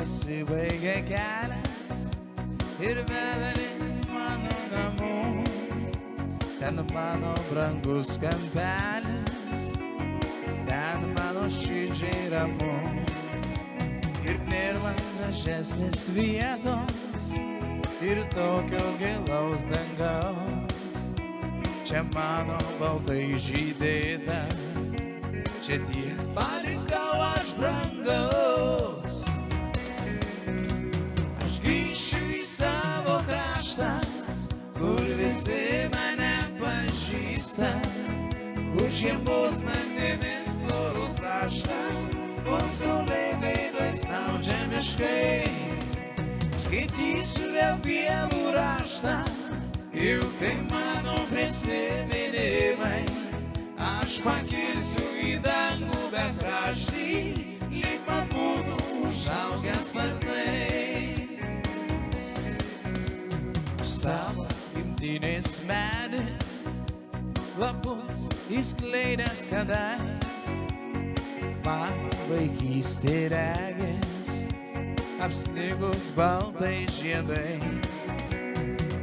pasibaigia kelias ir veda link mano namų. Ten mano brangus kampelis, ten mano širdžiai ramu. Ir nėra gražesnės vietos ir tokio gilaus dangaus. Čia mano baltai žydėta, čia tiek palikau aš brangaus. Aš grįšiu į savo kraštą, kur visi mane pažįsta, kur žiemos naktimis tvorus braška, o saulėkaitoj snaudžia miškai. Skaitysiu vėl pievų raštą, juk tai mano prisiminimai. Aš pakilsiu į dangų bekraštį, lyg man būtų užaugęs sparnai. Savo gimtinės medis, lapus išskleidęs kadais, man vaikystė regis, apsnigus baltai žiedais.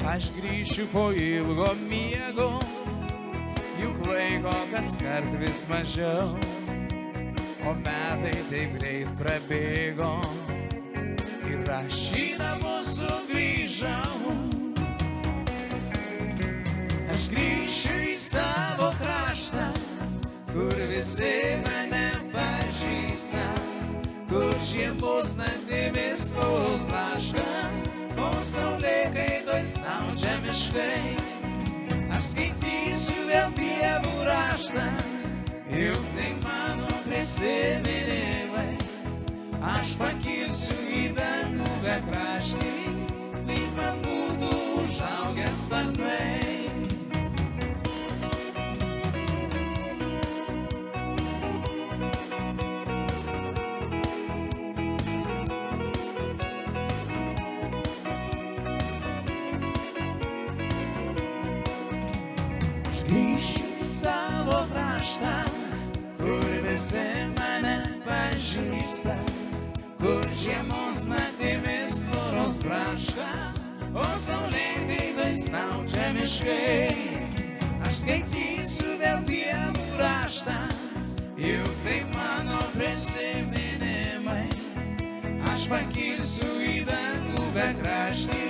Aš grįšiu po ilgo miego, juk laiko kaskart vis mažiau, o metai taip greit prabėgo ir aš į namus sugrįžau. Aš grįšiu į savo kraštą, kur visi mane pažįsta, kur žiemos naktimis tvorus braška, o saulėkaitoj snaudžia miškai. Aš skaitysiu vėl pievų raštą, juk tai mano prisiminimai. Aš pakilsiu į dangų bekraštį, lyg man būtų užaugęs sparnai. Grįšiu į savo kraštą, kur visi mane pažįsta, kur žiemos naktimis tvoros braška, o saulėkaitoj snaudžia miškai. Aš skaitysiu vėl pievų raštą, juk tai mano prisiminimai. Aš pakilsiu į dangų bekraštį,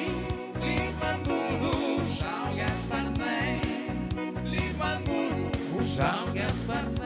lyg man būtų užaugęs sparnai. Lyg man būtų užaugęs sparnai.